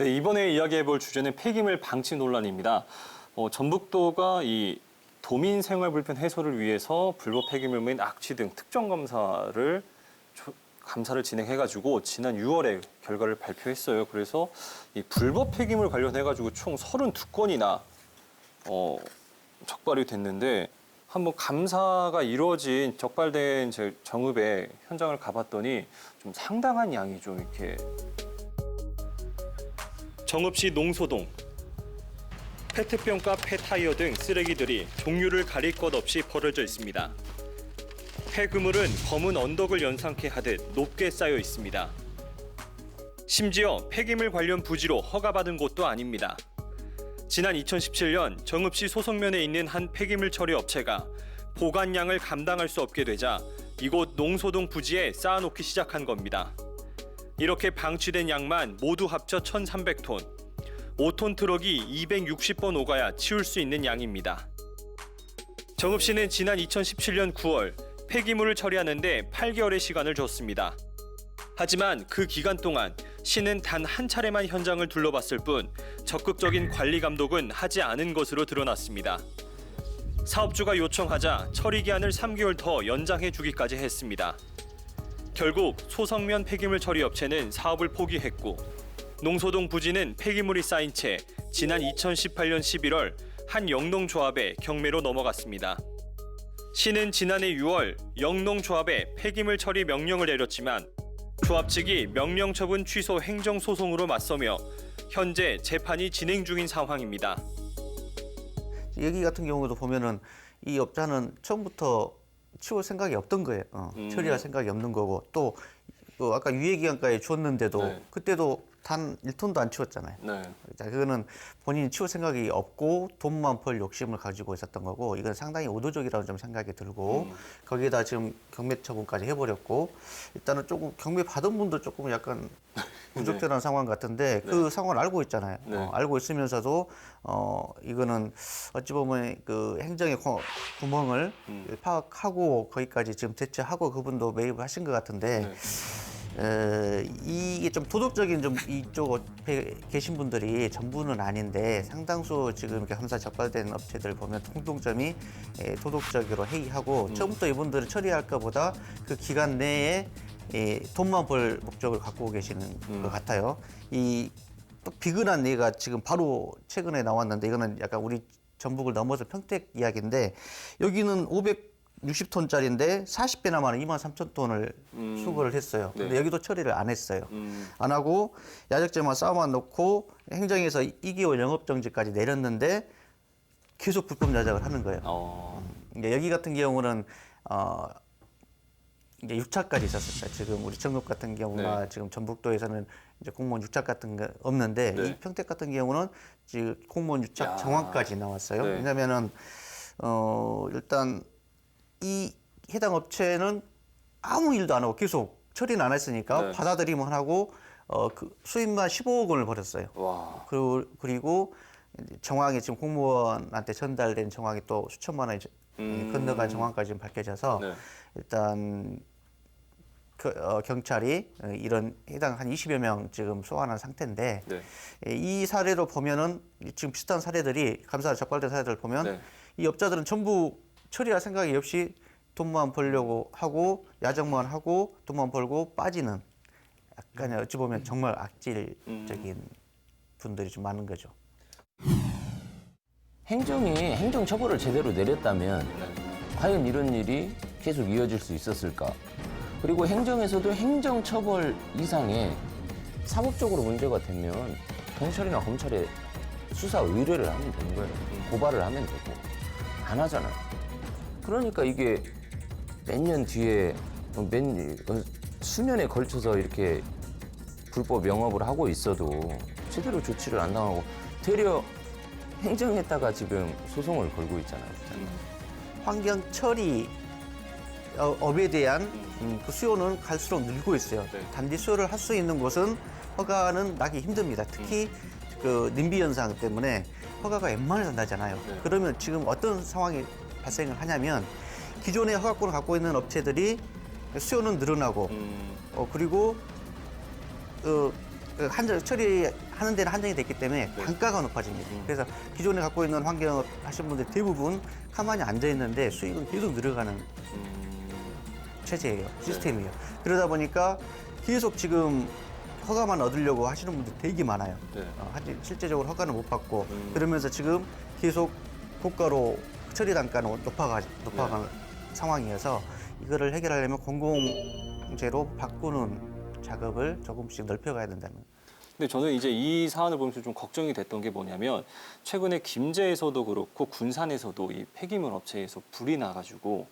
네, 이번에 이야기해볼 주제는 폐기물 방치 논란입니다. 전북도가 이 도민 생활 불편 해소를 위해서 불법 폐기물 및 악취 등 특정 감사를 진행해가지고 지난 6월에 결과를 발표했어요. 그래서 이 불법 폐기물 관련해가지고 총 32건이나 적발이 됐는데 한번 감사가 이루어진 적발된 제 정읍의 현장을 가봤더니 좀 상당한 양이 좀 이렇게 정읍시 농소동 페트병과 폐타이어 등 쓰레기들이 종류를 가릴 것 없이 버려져 있습니다. 폐그물은 검은 언덕을 연상케 하듯 높게 쌓여 있습니다. 심지어 폐기물 관련 부지로 허가받은 곳도 아닙니다. 지난 2017년 정읍시 소성면에 있는 한 폐기물 처리 업체가 보관량을 감당할 수 없게 되자 이곳 농소동 부지에 쌓아놓기 시작한 겁니다. 이렇게 방치된 양만 모두 합쳐 1,300톤, 5톤 트럭이 260번 오가야 치울 수 있는 양입니다. 정읍시는 지난 2017년 9월 폐기물을 처리하는데 8개월의 시간을 줬습니다. 하지만 그 기간 동안 시는 단 한 차례만 현장을 둘러봤을 뿐 적극적인 관리 감독은 하지 않은 것으로 드러났습니다. 사업주가 요청하자 처리 기한을 3개월 더 연장해 주기까지 했습니다. 결국 소성면 폐기물 처리 업체는 사업을 포기했고 농소동 부지는 폐기물이 쌓인 채 지난 2018년 11월 한 영농조합의 경매로 넘어갔습니다. 시는 지난해 6월 영농조합에 폐기물 처리 명령을 내렸지만 조합 측이 명령 처분 취소 행정소송으로 맞서며 현재 재판이 진행 중인 상황입니다. 여기 같은 경우도 보면은 이 업자는 처음부터 치울 생각이 없던 거예요. 처리할 생각이 없는 거고 또 아까 유예기간까지 줬는데도 네. 그때도 단 1톤도 안 치웠잖아요. 네. 자, 그거는 본인이 치울 생각이 없고 돈만 벌 욕심을 가지고 있었던 거고 이건 상당히 의도적이라는 좀 생각이 들고 거기에다 지금 경매 처분까지 해버렸고 일단은 조금 경매 받은 분도 조금 약간 부적절한 상황 같은데 그 상황을 알고 있잖아요. 네. 알고 있으면서도 이거는 어찌 보면 그 행정의 구멍을 파악하고 거기까지 지금 대처하고 그분도 매입을 하신 것 같은데 이게 좀 도덕적인 좀 이쪽 옆에 계신 분들이 전부는 아닌데 상당수 지금 이렇게 감사 적발된 업체들 보면 공통점이 도덕적으로 해이하고 처음부터 이분들은 처리할 것보다 그 기간 내에 돈만 벌 목적을 갖고 계시는 것 같아요. 이 또 비근한 얘기가 지금 바로 최근에 나왔는데 이거는 약간 우리 전북을 넘어서 평택 이야기인데 여기는 560톤짜리인데 40배나 많은 23,000톤을 수거를 했어요. 근데 여기도 처리를 안 했어요. 안 하고 야적제만 쌓아만 놓고 행정에서 2개월 영업정지까지 내렸는데 계속 불법 야적을 하는 거예요. 여기 같은 경우는 이제 6차까지 있었어요. 지금 우리 전국 같은 경우나 지금 전북도에서는 이제 공무원 6차 같은 거 없는데 이 평택 같은 경우는 지금 공무원 6차 정황까지 나왔어요. 왜냐면은 일단 이 해당 업체는 아무 일도 안 하고 계속 처리는 안 했으니까 받아들이면 하고 그 수입만 15억 원을 벌었어요. 와. 그리고 정황이 지금 공무원한테 전달된 정황이 또 수천만 원이 건너간 정황까지 지금 밝혀져서 일단 경찰이 이런 해당 한 20여 명 지금 소환한 상태인데 이 사례로 보면은 지금 비슷한 사례들이 감사 적발된 사례들을 보면 이 업자들은 전부 처리할 생각이 없이 돈만 벌려고 하고 야적만 하고 돈만 벌고 빠지는 약간 어찌 보면 정말 악질적인 분들이 좀 많은 거죠. 행정이 행정처벌을 제대로 내렸다면 과연 이런 일이 계속 이어질 수 있었을까? 그리고 행정에서도 행정처벌 이상의 사법적으로 문제가 되면 경찰이나 검찰에 수사 의뢰를 하면 되는 거예요. 고발을 하면 되고 안 하잖아요. 그러니까 이게 몇 년 뒤에 수년에 걸쳐서 이렇게 불법 영업을 하고 있어도 제대로 조치를 안 당하고 되려 행정에다가 지금 소송을 걸고 있잖아요. 환경 처리 업에 대한 그 수요는 갈수록 늘고 있어요. 단지 수요를 할 수 있는 곳은 허가는 나기 힘듭니다. 특히 그 님비 현상 때문에 허가가 웬만해서 나잖아요. 그러면 지금 어떤 상황이 발생을 하냐면 기존의 허가권을 갖고 있는 업체들이 수요는 늘어나고 그리고 처리하는 데는 한정이 됐기 때문에 네. 단가가 높아집니다. 그래서 기존에 갖고 있는 환경업 하신 분들 대부분 가만히 앉아 있는데 수익은 계속 늘어가는 체제예요, 시스템이에요. 그러다 보니까 계속 지금 허가만 얻으려고 하시는 분들이 되게 많아요. 네. 하지 실제적으로 허가는 못 받고 그러면서 지금 계속 고가로 처리 단가는 높아가는 상황이어서 이거를 해결하려면 공공재로 바꾸는 작업을 조금씩 넓혀가야 된다는. 근데 저는 이제 이 사안을 보면서 좀 걱정이 됐던 게 뭐냐면 최근에 김제에서도 그렇고 군산에서도 이 폐기물 업체에서 불이 나가지고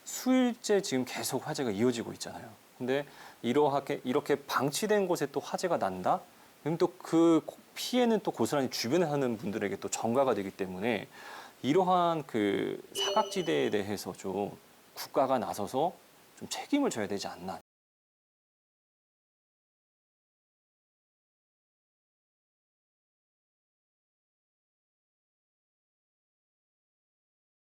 수일째 지금 계속 화재가 이어지고 있잖아요. 근데 이렇게 방치된 곳에 또 화재가 난다? 그럼 또 그 피해는 또 고스란히 주변에 사는 분들에게 또 전가가 되기 때문에 이러한 그 사각지대에 대해서 좀 국가가 나서서 좀 책임을 져야 되지 않나